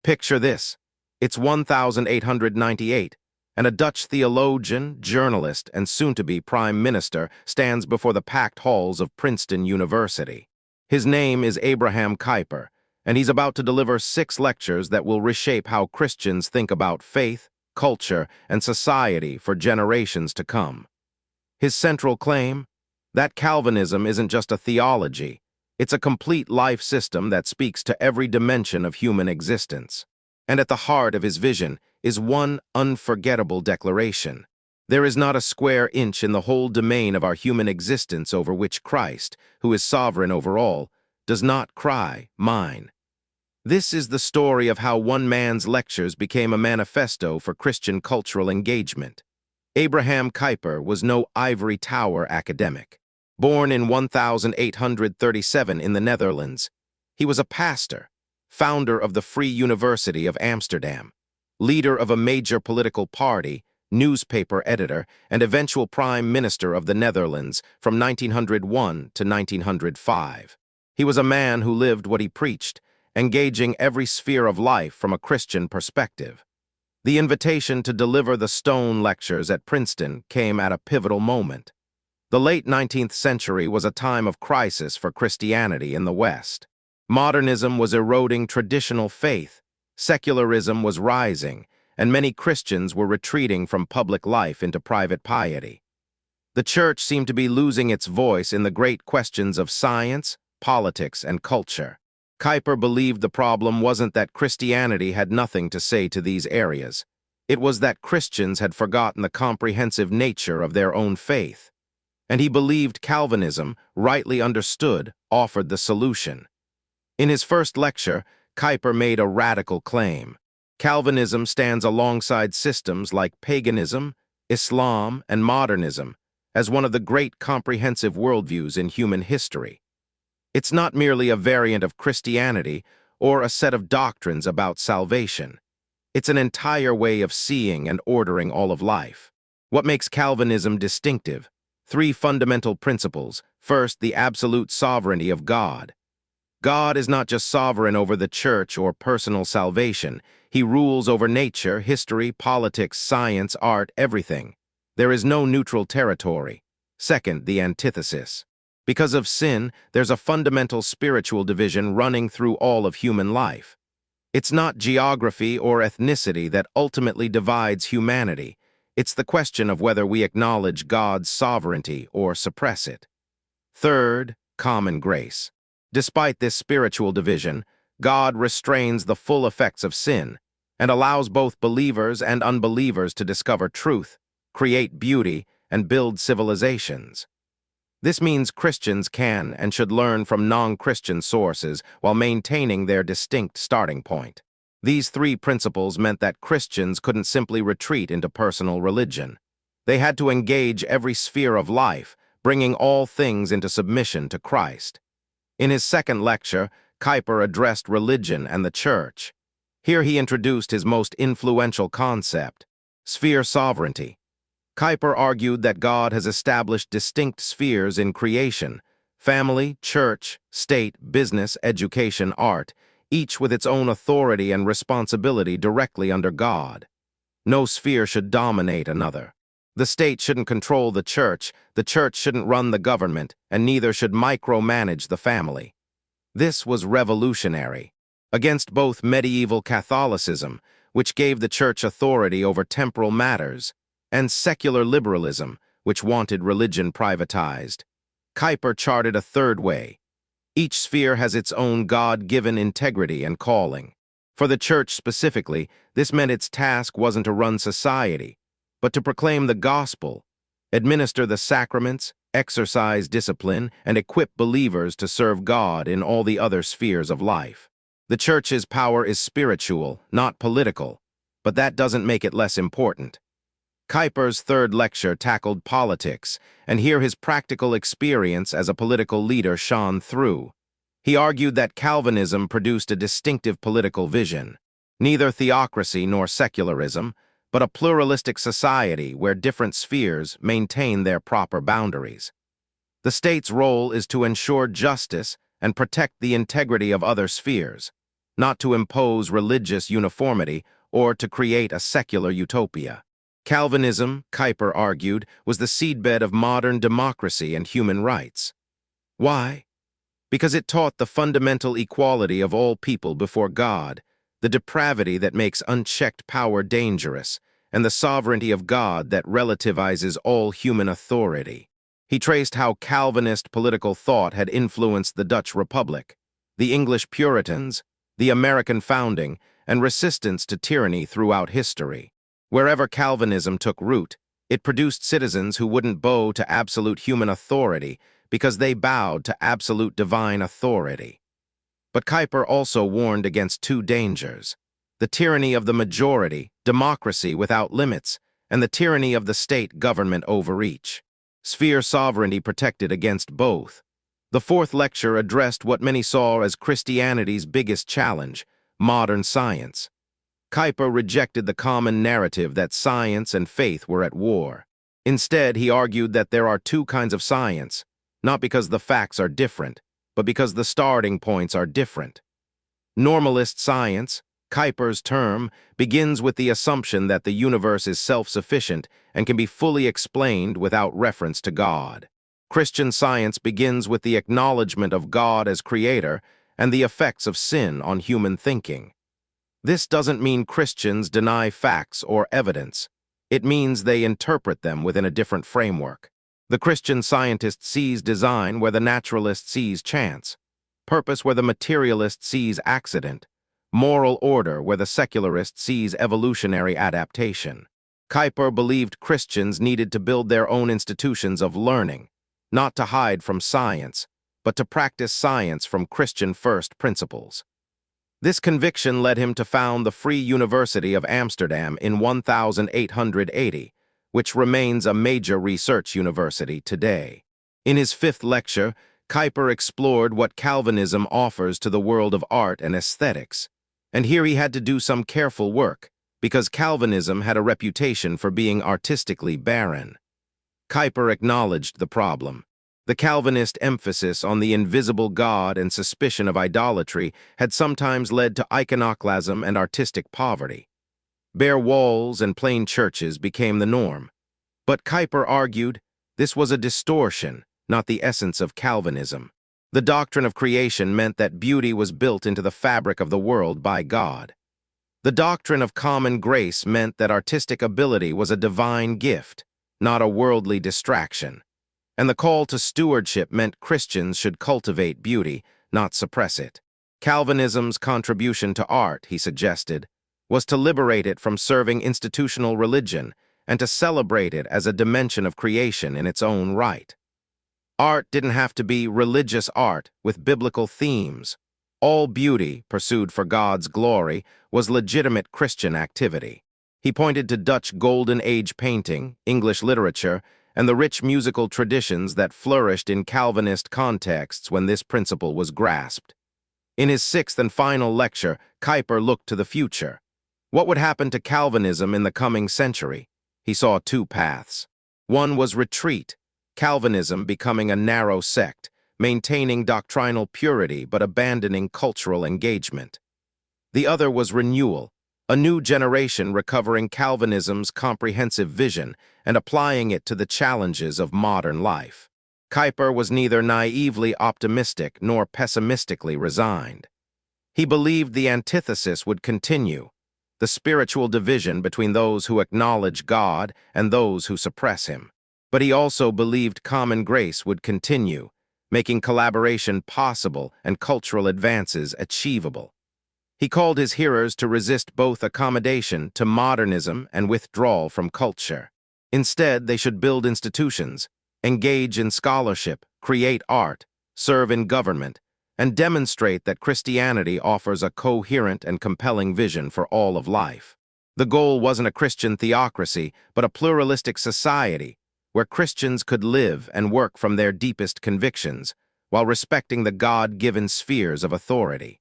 Picture this. It's 1898, and a Dutch theologian, journalist, and soon-to-be prime minister stands before the packed halls of Princeton University. His name is Abraham Kuyper, and he's about to deliver 6 lectures that will reshape how Christians think about faith, culture, and society for generations to come. His central claim? That Calvinism isn't just a theology. It's a complete life system that speaks to every dimension of human existence. And at the heart of his vision is one unforgettable declaration. There is not a square inch in the whole domain of our human existence over which Christ, who is sovereign over all, does not cry, mine. This is the story of how one man's lectures became a manifesto for Christian cultural engagement. Abraham Kuyper was no ivory tower academic. Born in 1837 in the Netherlands, he was a pastor, founder of the Free University of Amsterdam, leader of a major political party, newspaper editor, and eventual prime minister of the Netherlands from 1901 to 1905. He was a man who lived what he preached, engaging every sphere of life from a Christian perspective. The invitation to deliver the Stone Lectures at Princeton came at a pivotal moment. The late 19th century was a time of crisis for Christianity in the West. Modernism was eroding traditional faith, secularism was rising, and many Christians were retreating from public life into private piety. The church seemed to be losing its voice in the great questions of science, politics, and culture. Kuyper believed the problem wasn't that Christianity had nothing to say to these areas. It was that Christians had forgotten the comprehensive nature of their own faith. And he believed Calvinism, rightly understood, offered the solution. In his first lecture, Kuyper made a radical claim. Calvinism stands alongside systems like paganism, Islam, and modernism as one of the great comprehensive worldviews in human history. It's not merely a variant of Christianity or a set of doctrines about salvation. It's an entire way of seeing and ordering all of life. What makes Calvinism distinctive? 3 fundamental principles. First, the absolute sovereignty of God. God is not just sovereign over the church or personal salvation. He rules over nature, history, politics, science, art, everything. There is no neutral territory. Second, the antithesis. Because of sin, there's a fundamental spiritual division running through all of human life. It's not geography or ethnicity that ultimately divides humanity. It's the question of whether we acknowledge God's sovereignty or suppress it. Third, common grace. Despite this spiritual division, God restrains the full effects of sin and allows both believers and unbelievers to discover truth, create beauty, and build civilizations. This means Christians can and should learn from non-Christian sources while maintaining their distinct starting point. These 3 principles meant that Christians couldn't simply retreat into personal religion. They had to engage every sphere of life, bringing all things into submission to Christ. In his second lecture, Kuyper addressed religion and the church. Here he introduced his most influential concept, sphere sovereignty. Kuyper argued that God has established distinct spheres in creation: family, church, state, business, education, art, each with its own authority and responsibility directly under God. No sphere should dominate another. The state shouldn't control the church shouldn't run the government, and neither should micromanage the family. This was revolutionary, against both medieval Catholicism, which gave the church authority over temporal matters, and secular liberalism, which wanted religion privatized. Kuyper charted a third way. Each sphere has its own God-given integrity and calling. For the church specifically, this meant its task wasn't to run society, but to proclaim the gospel, administer the sacraments, exercise discipline, and equip believers to serve God in all the other spheres of life. The church's power is spiritual, not political, but that doesn't make it less important. Kuyper's third lecture tackled politics, and here his practical experience as a political leader shone through. He argued that Calvinism produced a distinctive political vision, neither theocracy nor secularism, but a pluralistic society where different spheres maintain their proper boundaries. The state's role is to ensure justice and protect the integrity of other spheres, not to impose religious uniformity or to create a secular utopia. Calvinism, Kuyper argued, was the seedbed of modern democracy and human rights. Why? Because it taught the fundamental equality of all people before God, the depravity that makes unchecked power dangerous, and the sovereignty of God that relativizes all human authority. He traced how Calvinist political thought had influenced the Dutch Republic, the English Puritans, the American founding, and resistance to tyranny throughout history. Wherever Calvinism took root, it produced citizens who wouldn't bow to absolute human authority because they bowed to absolute divine authority. But Kuyper also warned against two dangers: the tyranny of the majority, democracy without limits, and the tyranny of the state government overreach. Sphere sovereignty protected against both. The fourth lecture addressed what many saw as Christianity's biggest challenge: modern science. Kuyper rejected the common narrative that science and faith were at war. Instead, he argued that there are two kinds of science, not because the facts are different, but because the starting points are different. Normalist science, Kuyper's term, begins with the assumption that the universe is self-sufficient and can be fully explained without reference to God. Christian science begins with the acknowledgement of God as creator and the effects of sin on human thinking. This doesn't mean Christians deny facts or evidence. It means they interpret them within a different framework. The Christian scientist sees design where the naturalist sees chance, purpose where the materialist sees accident, moral order where the secularist sees evolutionary adaptation. Kuyper believed Christians needed to build their own institutions of learning, not to hide from science, but to practice science from Christian first principles. This conviction led him to found the Free University of Amsterdam in 1880, which remains a major research university today. In his fifth lecture, Kuyper explored what Calvinism offers to the world of art and aesthetics. And here he had to do some careful work, because Calvinism had a reputation for being artistically barren. Kuyper acknowledged the problem. The Calvinist emphasis on the invisible God and suspicion of idolatry had sometimes led to iconoclasm and artistic poverty. Bare walls and plain churches became the norm. But Kuyper argued this was a distortion, not the essence of Calvinism. The doctrine of creation meant that beauty was built into the fabric of the world by God. The doctrine of common grace meant that artistic ability was a divine gift, not a worldly distraction. And the call to stewardship meant Christians should cultivate beauty, not suppress it. Calvinism's contribution to art, he suggested, was to liberate it from serving institutional religion and to celebrate it as a dimension of creation in its own right. Art didn't have to be religious art with biblical themes. All beauty, pursued for God's glory, was legitimate Christian activity. He pointed to Dutch Golden Age painting, English literature, and the rich musical traditions that flourished in Calvinist contexts when this principle was grasped. In his sixth and final lecture, Kuyper looked to the future. What would happen to Calvinism in the coming century? He saw two paths. One was retreat, Calvinism becoming a narrow sect, maintaining doctrinal purity but abandoning cultural engagement. The other was renewal, a new generation recovering Calvinism's comprehensive vision and applying it to the challenges of modern life. Kuyper was neither naively optimistic nor pessimistically resigned. He believed the antithesis would continue, the spiritual division between those who acknowledge God and those who suppress him. But he also believed common grace would continue, making collaboration possible and cultural advances achievable. He called his hearers to resist both accommodation to modernism and withdrawal from culture. Instead, they should build institutions, engage in scholarship, create art, serve in government, and demonstrate that Christianity offers a coherent and compelling vision for all of life. The goal wasn't a Christian theocracy, but a pluralistic society where Christians could live and work from their deepest convictions while respecting the God-given spheres of authority.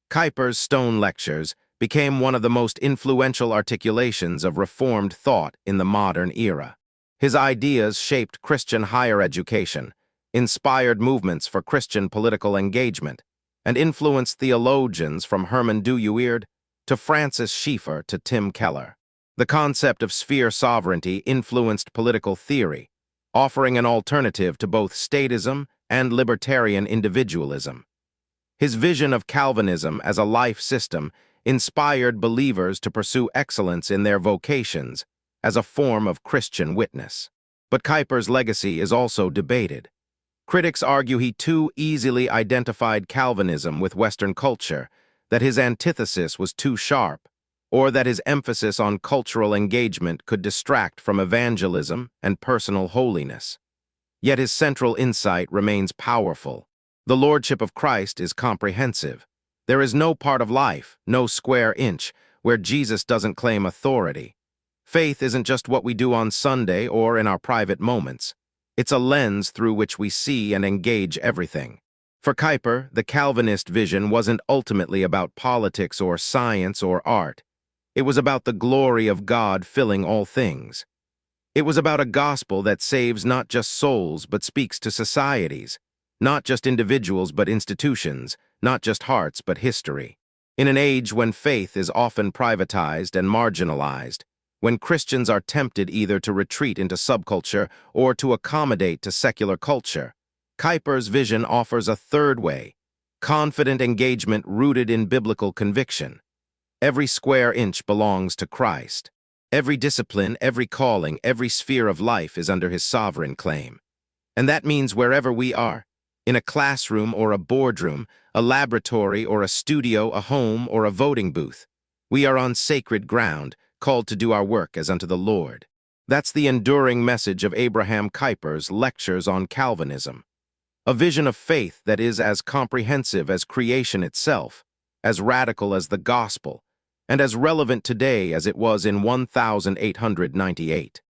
Kuyper's Stone Lectures became one of the most influential articulations of Reformed thought in the modern era. His ideas shaped Christian higher education, inspired movements for Christian political engagement, and influenced theologians from Herman Dooyeweerd to Francis Schaeffer to Tim Keller. The concept of sphere sovereignty influenced political theory, offering an alternative to both statism and libertarian individualism. His vision of Calvinism as a life system inspired believers to pursue excellence in their vocations as a form of Christian witness. But Kuyper's legacy is also debated. Critics argue he too easily identified Calvinism with Western culture, that his antithesis was too sharp, or that his emphasis on cultural engagement could distract from evangelism and personal holiness. Yet his central insight remains powerful. The lordship of Christ is comprehensive. There is no part of life, no square inch, where Jesus doesn't claim authority. Faith isn't just what we do on Sunday or in our private moments. It's a lens through which we see and engage everything. For Kuyper, the Calvinist vision wasn't ultimately about politics or science or art. It was about the glory of God filling all things. It was about a gospel that saves not just souls but speaks to societies, not just individuals but institutions, not just hearts but history. In an age when faith is often privatized and marginalized, when Christians are tempted either to retreat into subculture or to accommodate to secular culture, Kuyper's vision offers a third way, confident engagement rooted in biblical conviction. Every square inch belongs to Christ. Every discipline, every calling, every sphere of life is under his sovereign claim. And that means wherever we are, in a classroom or a boardroom, a laboratory or a studio, a home or a voting booth, we are on sacred ground, called to do our work as unto the Lord. That's the enduring message of Abraham Kuyper's lectures on Calvinism. A vision of faith that is as comprehensive as creation itself, as radical as the gospel, and as relevant today as it was in 1898.